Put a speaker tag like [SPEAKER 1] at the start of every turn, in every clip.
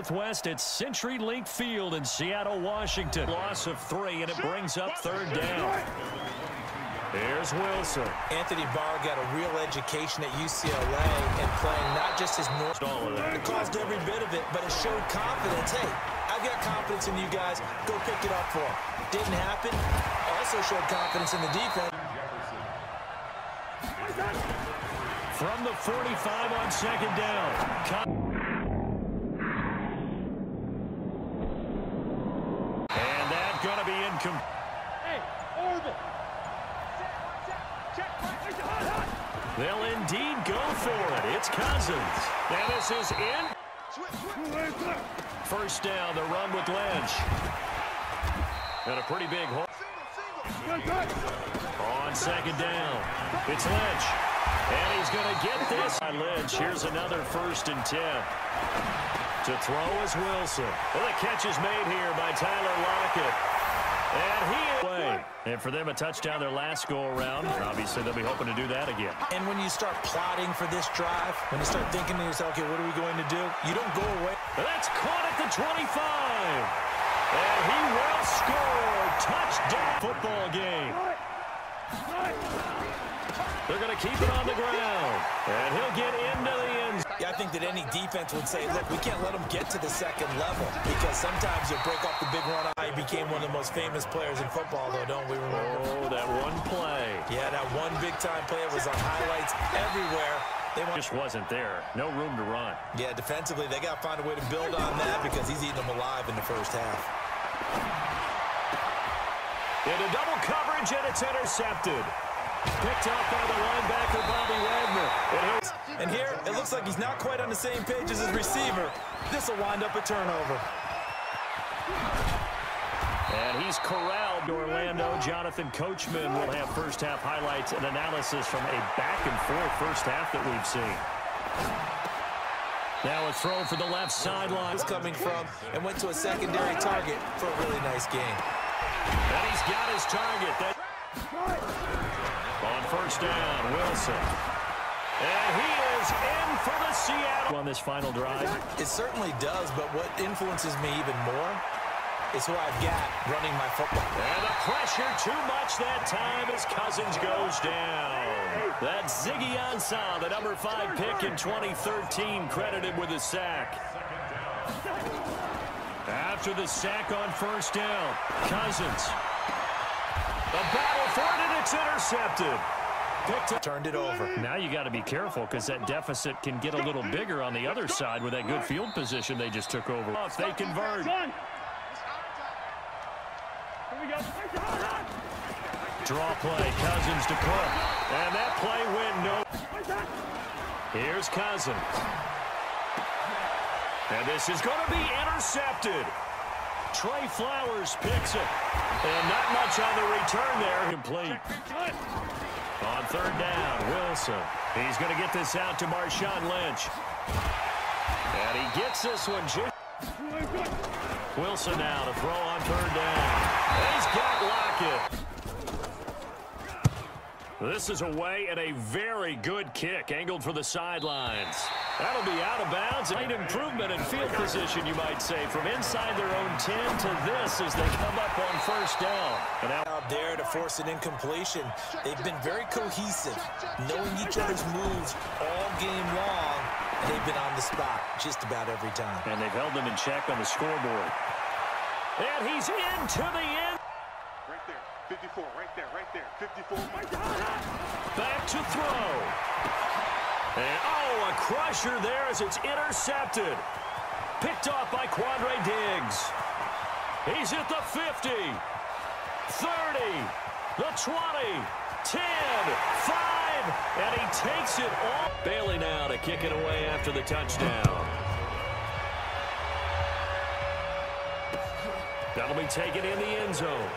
[SPEAKER 1] Northwest at CenturyLink Field in Seattle, Washington. Loss of 3, and it brings up third down. Here's Wilson.
[SPEAKER 2] Anthony Barr got a real education at UCLA and playing not just his north. It caused every bit of it, but it showed confidence. Hey, I've got confidence in you guys. Go pick it up for him. Didn't happen. Also showed confidence in the defense.
[SPEAKER 1] From the 45 on second down. And that's going to be incomplete.
[SPEAKER 3] Hey, Orville.
[SPEAKER 1] They'll indeed go for it. It's Cousins. And this is in. First down, the run with Lynch. And a pretty big hole. On second down, it's Lynch. And he's going to get this. By Lynch, here's another 1st and 10. To throw is Wilson. Well, the catch is made here by Tyler Lockett. And he is away. And for them, a touchdown their last go-around. Obviously, they'll be hoping to do that again.
[SPEAKER 2] And when you start plotting for this drive, when you start thinking to yourself, okay, what are we going to do? You don't go away.
[SPEAKER 1] That's caught at the 25. And he will score. Touchdown football game. They're going to keep it on the ground. And he'll get into the end zone.
[SPEAKER 2] Yeah, I think that any defense would say, look, we can't let him get to the second level because sometimes you'll break off the big run. He became one of the most famous players in football, though, don't we remember?
[SPEAKER 1] Oh, that one play.
[SPEAKER 2] Yeah, that one big-time play was on highlights everywhere. They
[SPEAKER 1] just wasn't there. No room to run.
[SPEAKER 2] Yeah, defensively, they got to find a way to build on that because he's eating them alive in the first half.
[SPEAKER 1] Into double coverage, and it's intercepted. Picked up by the linebacker, Bobby Wagner.
[SPEAKER 2] And here, it looks like he's not quite on the same page as his receiver. This will wind up a turnover.
[SPEAKER 1] And he's corralled. Orlando. Jonathan Coachman will have first-half highlights and analysis from a back-and-forth first half that we've seen. Now a throw for the left sideline.
[SPEAKER 2] Coming from and went to a secondary target for a really nice game.
[SPEAKER 1] And he's got his target. On first down, Wilson. And he is in for the Seattle. On this final drive.
[SPEAKER 2] It certainly does, but what influences me even more is who I've got running my football.
[SPEAKER 1] And the pressure too much that time as Cousins goes down. That's Ziggy Ansah, the number 5 pick in 2013, credited with a sack. After the sack on first down, Cousins. The battle for it, and it's intercepted.
[SPEAKER 2] Turned it over.
[SPEAKER 1] Now you got to be careful because that deficit can get a little bigger on the other side with that good field position they just took over. If they convert. Draw play, Cousins to Cook. And that play went no. Here's Cousins. And this is going to be intercepted. Trey Flowers picks it. And not much on the return there. Complete. On third down, Wilson. He's going to get this out to Marshawn Lynch. And he gets this one. Wilson now to throw on third down. He's got Lockett. This is away and a very good kick, angled for the sidelines. That'll be out of bounds. Slight improvement in field position, you might say, from inside their own 10 to this as they come up on first down. And
[SPEAKER 2] out there to force an incompletion. They've been very cohesive, knowing each other's moves all game long, and they've been on the spot just about every time.
[SPEAKER 1] And they've held them in check on the scoreboard. And he's into the end.
[SPEAKER 3] Right there, 54, right there, 54.
[SPEAKER 1] Back to throw. And, oh, a crusher there as it's intercepted. Picked off by Quandre Diggs. He's at the 50, 30, the 20, 10, 5, and he takes it all. Bailey now to kick it away after the touchdown. That'll be taken in the end zone.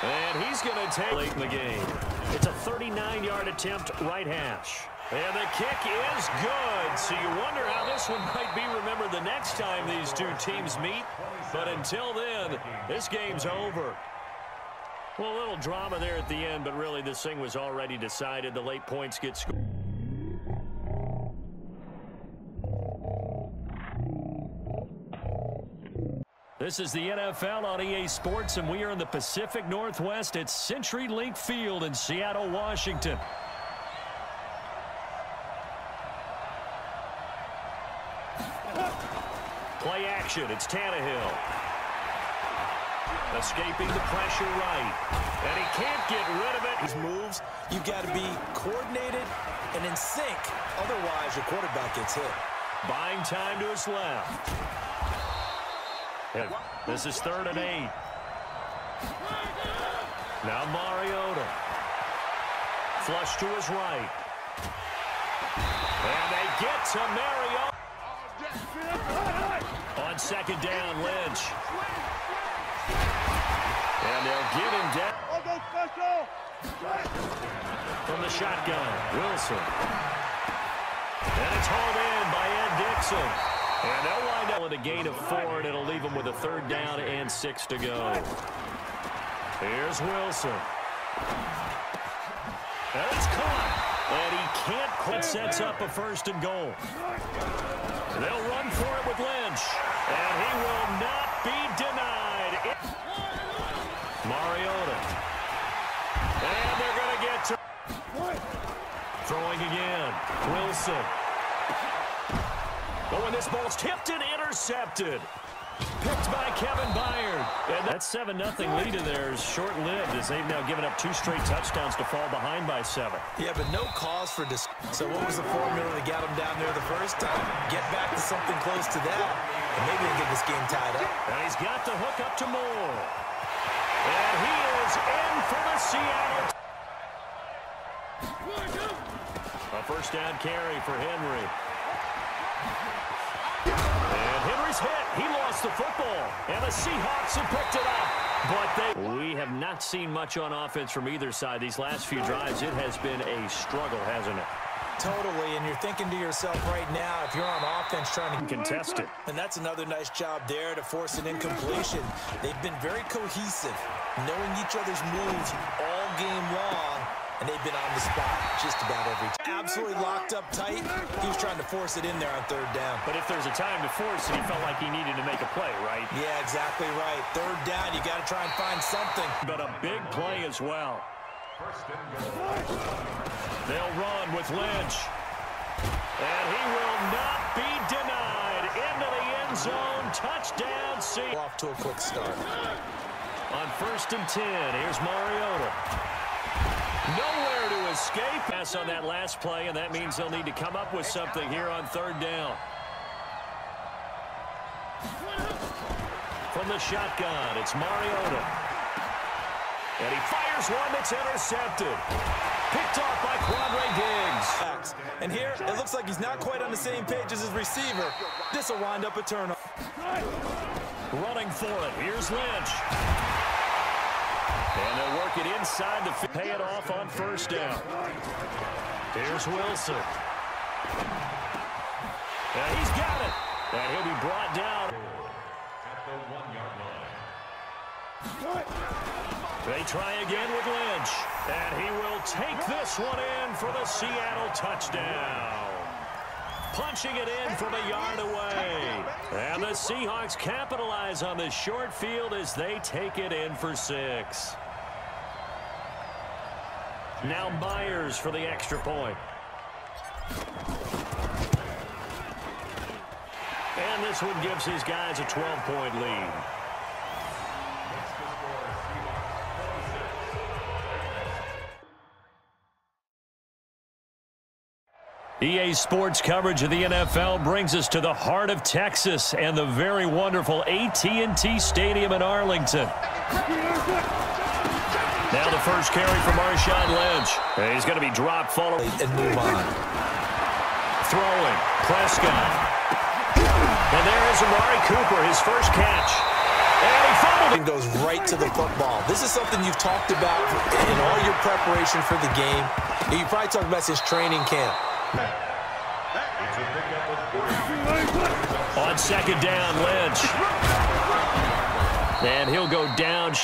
[SPEAKER 1] And he's going to take late in the game. It's a 39-yard attempt, right hash. And the kick is good. So you wonder how this one might be remembered the next time these two teams meet. But until then, this game's over. Well, a little drama there at the end, but really this thing was already decided. The late points get scored. This is the NFL on EA Sports, and we are in the Pacific Northwest at CenturyLink Field in Seattle, Washington. Play action. It's Tannehill. Escaping the pressure right. And he can't get rid of it.
[SPEAKER 2] These moves, you've got to be coordinated and in sync. Otherwise, your quarterback gets hit.
[SPEAKER 1] Buying time to his left. And this is 3rd and 8. Now Mariota. Flush to his right. And they get to Mariota. On 2nd down, Lynch. And they'll get him down. From the shotgun, Wilson. And it's hauled in by Ed Dixon. And they'll wind up with a gain of 4, and it'll leave them with a 3rd down and 6 to go. Here's Wilson. And it's caught. And he can't quite. Sets up a 1st and goal. They'll run for it with Lynch. And he will not be denied. Mariota. And they're going to get to... Throwing again. Wilson. Oh, and this ball's tipped and intercepted. Picked by Kevin Byard. And that 7-0 lead in there is short-lived as they've now given up 2 straight touchdowns to fall behind by 7.
[SPEAKER 2] Yeah, but no cause for dis. So what was the formula that got them down there the first time? Get back to something close to that, and maybe they get this game tied up.
[SPEAKER 1] And he's got the hook up to Moore. And he is in for the Seattle. A 1st down carry for Henry. And Henry's hit. He lost the football. And the Seahawks have picked it up. But we have not seen much on offense from either side. These last few drives, it has been a struggle, hasn't it?
[SPEAKER 2] Totally, and you're thinking to yourself right now, if you're on offense trying to
[SPEAKER 1] contest it.
[SPEAKER 2] And that's another nice job there to force an incompletion. They've been very cohesive, knowing each other's moves all game long, and they've been on the spot just about every time. Absolutely locked up tight. He was trying to force it in there on 3rd down.
[SPEAKER 1] But if there's a time to force it, he felt like he needed to make a play, right?
[SPEAKER 2] Yeah, exactly right. 3rd down, you got to try and find something.
[SPEAKER 1] But a big play as well. They'll run with Lynch. And he will not be denied. Into the end zone. Touchdown. See.
[SPEAKER 2] Off to a quick start.
[SPEAKER 1] On 1st and 10, here's Mariota. Nowhere to escape. Pass on that last play, and that means they'll need to come up with something here on 3rd down. From the shotgun, it's Mariota. And he fires one that's intercepted. Picked off by Quandre Diggs.
[SPEAKER 2] And here, it looks like he's not quite on the same page as his receiver. This will wind up a turnover.
[SPEAKER 1] Running for it. Here's Lynch. And they'll work it inside to pay it off on 1st down. Here's Wilson. And he's got it. And he'll be brought down. At the 1-yard line. They try again with Lynch. And he will take this one in for the Seattle touchdown. Punching it in from a yard away. And the Seahawks capitalize on the short field as they take it in for 6. Now Myers for the extra point. And this one gives his guys a 12-point lead. EA Sports coverage of the NFL brings us to the heart of Texas and the very wonderful AT&T Stadium in Arlington. Now the first carry for Marshawn Lynch. He's going to be dropped, followed,
[SPEAKER 2] and move on.
[SPEAKER 1] Throwing, Prescott. And there is Amari Cooper, his first catch. And he fumbled it.
[SPEAKER 2] Goes right to the football. This is something you've talked about in all your preparation for the game. You probably talked about this training camp.
[SPEAKER 1] On 2nd down, Lynch. And he'll go down.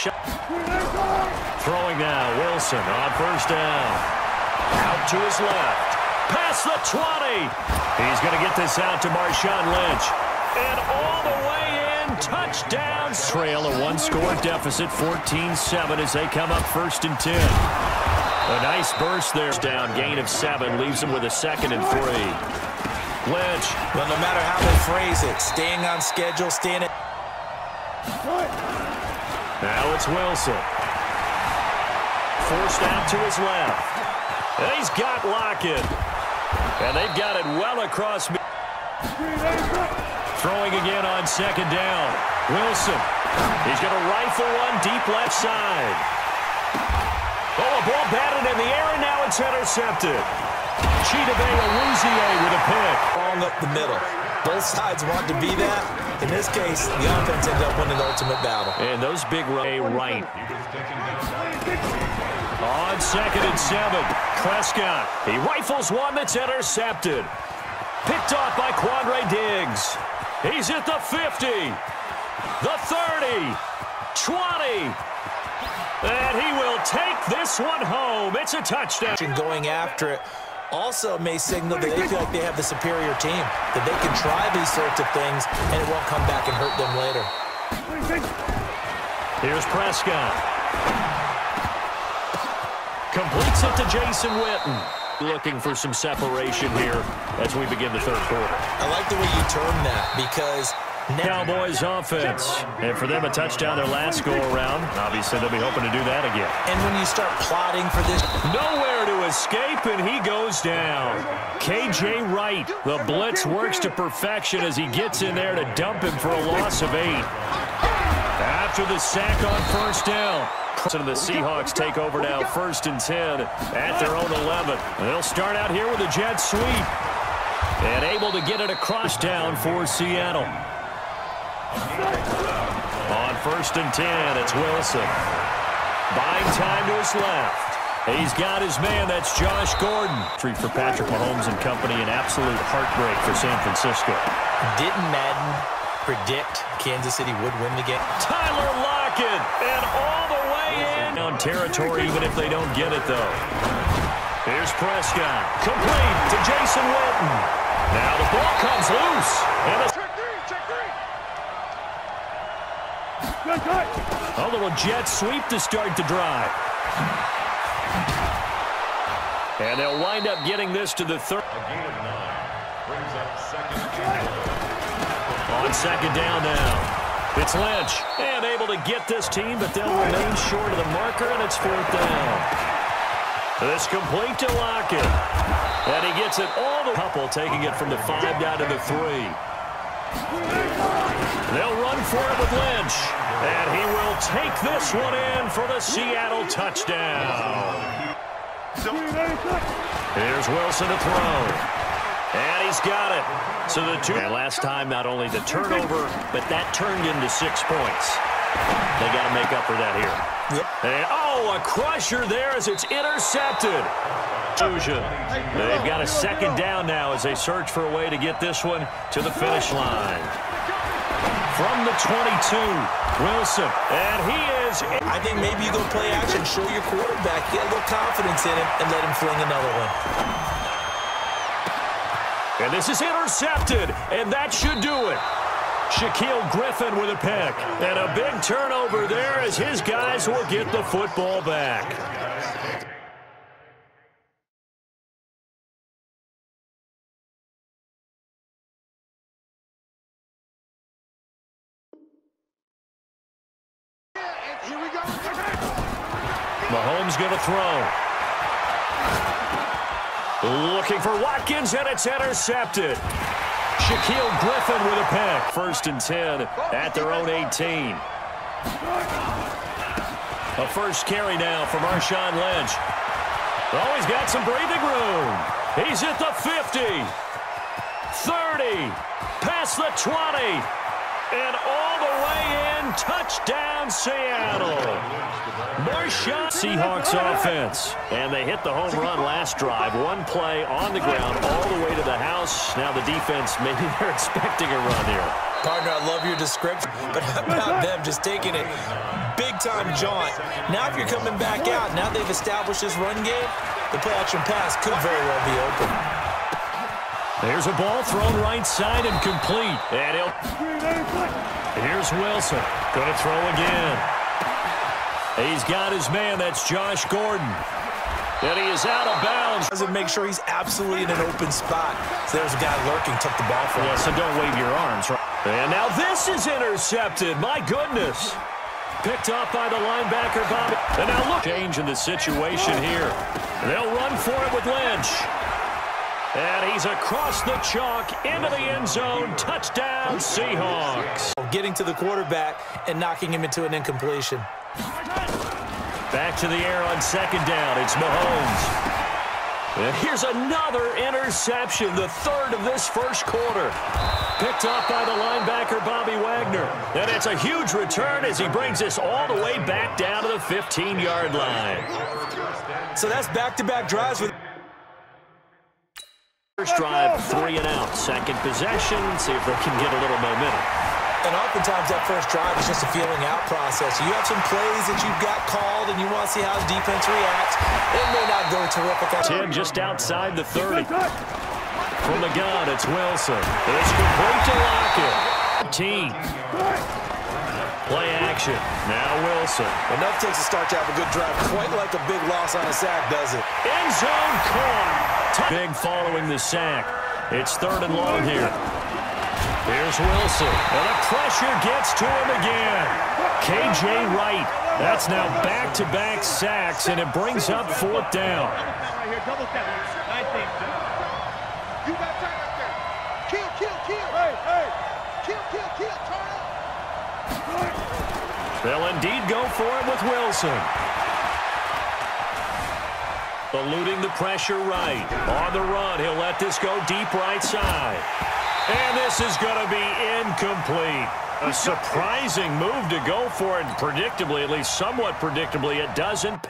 [SPEAKER 1] Throwing now, Wilson on first down. Out to his left. Past the 20. He's going to get this out to Marshawn Lynch. And all the way in, touchdown. Trail a one-score deficit, 14-7 as they come up 1st and 10. A nice burst there. Down, gain of 7, leaves him with a 2nd and 3. Lynch.
[SPEAKER 2] Well, no matter how they phrase it, staying on schedule, staying at...
[SPEAKER 1] Now it's Wilson. Forced out to his left. And he's got Lockett. And they've got it well across. Throwing again on 2nd down. Wilson. He's going to rifle one deep left side. Oh, a ball batted in the air, and now it's intercepted. Chidobe with a pick.
[SPEAKER 2] Long up the middle. Both sides want to be that. In this case, the offense ended up winning the ultimate battle.
[SPEAKER 1] And those big right. On 2nd and 7, Prescott. He rifles one that's intercepted. Picked off by Quandre Diggs. He's at the 50, the 30, 20. And he will take this one home. It's a touchdown.
[SPEAKER 2] Going after it also may signal that they feel like they have the superior team, that they can try these sorts of things, and it won't come back and hurt them later.
[SPEAKER 1] Here's Prescott. Completes it to Jason Witten. Looking for some separation here as we begin the 3rd quarter.
[SPEAKER 2] I like the way you term that because...
[SPEAKER 1] Cowboys offense. And for them, a touchdown their last go-around. Obviously, they'll be hoping to do that again.
[SPEAKER 2] And when you start plotting for this...
[SPEAKER 1] Nowhere to escape, and he goes down. K.J. Wright. The blitz works to perfection as he gets in there to dump him for a loss of 8. After the sack on 1st down. The Seahawks take over now 1st and 10 at their own 11. They'll start out here with a jet sweep. And able to get it across down for Seattle. On 1st and 10, it's Wilson. Buying time to his left. He's got his man. That's Josh Gordon. Treat for Patrick Mahomes and company. An absolute heartbreak for San Francisco.
[SPEAKER 2] Didn't Madden predict Kansas City would win the game?
[SPEAKER 1] Tyler Lockett. And all the way in. On territory, even if they don't get it, though. Here's Prescott. Complete to Jason Witten. Now the ball comes loose. And a little jet sweep to start the drive. And they'll wind up getting this to the 3rd. On 2nd down now. It's Lynch. And able to get this team, but they'll remain short of the marker, and it's 4th down. This complete to Lockett. And he gets it all the couple, taking it from the 5 down to the 3. They'll run for it with Lynch. And he will take this one in for the Seattle touchdown. Here's Wilson to throw. And he's got it. So the 2. And last time, not only the turnover, but that turned into 6 points. They got to make up for that here.
[SPEAKER 2] Yep.
[SPEAKER 1] And, oh, a crusher there as it's intercepted. They've got a 2nd down now as they search for a way to get this one to the finish line. From the 22, Wilson, and he is...
[SPEAKER 2] I think maybe you go play action, show your quarterback, get a little confidence in him, and let him fling another one.
[SPEAKER 1] And this is intercepted, and that should do it. Shaquille Griffin with a pick, and a big turnover there as his guys will get the football back.
[SPEAKER 3] Here we go.
[SPEAKER 1] Mahomes going to throw. Looking for Watkins, and it's intercepted. Shaquille Griffin with a pick. 1st and 10 at their own 18. A first carry now for Marshawn Lynch. Oh, he's got some breathing room. He's at the 50, 30, past the 20, and all the way in. and touchdown, Seattle. More shots. Seahawks offense. And they hit the home run last drive. One play on the ground all the way to the house. Now the defense, maybe they're expecting a run here.
[SPEAKER 2] Partner, I love your description, but how about them just taking it big-time jaunt? Now if you're coming back out, now they've established this run game, the play-action pass could very well be open.
[SPEAKER 1] There's a ball thrown right side and complete. And here's Wilson. Going to throw again. He's got his man. That's Josh Gordon. And he is out of bounds.
[SPEAKER 2] Doesn't make sure he's absolutely in an open spot. So there's a guy lurking, took the ball from him.
[SPEAKER 1] Yeah, so don't wave your arms. And now this is intercepted. My goodness. Picked off by the linebacker, Bobby. And now look. Change in the situation here. They'll run for it with Lynch. And he's across the chalk into the end zone. Touchdown, Seahawks.
[SPEAKER 2] Getting to the quarterback and knocking him into an incompletion.
[SPEAKER 1] Back to the air on second down. It's Mahomes. And here's another interception, the third of this first quarter. Picked off by the linebacker, Bobby Wagner. And it's a huge return as he brings this all the way back down to the 15-yard line.
[SPEAKER 2] So that's back-to-back drives with...
[SPEAKER 1] First drive, 3 and out. Second possession, see if they can get a little momentum.
[SPEAKER 2] And oftentimes that first drive is just a feeling out process. You have some plays that you've got called and you want to see how the defense reacts. It may not go terrific.
[SPEAKER 1] 10 just outside the 30. From the gun, it's Wilson. It's complete to Lockett. Team. Play action. Now Wilson.
[SPEAKER 2] Enough takes a start to have a good drive. Quite like a big loss on a sack, does it?
[SPEAKER 1] End zone caught. Big following the sack. It's third and long here. Here's Wilson. And the pressure gets to him again. K.J. Wright. That's now back-to-back sacks, and it brings up fourth down.
[SPEAKER 3] You got time up there. Kill, kill, kill. Hey, hey. Kill, kill, kill. Turn up.
[SPEAKER 1] They'll indeed go for it with Wilson. Eluding the pressure right. On the run, he'll let this go deep right side. And this is going to be incomplete. A surprising move to go for it. Predictably, at least somewhat predictably, it doesn't.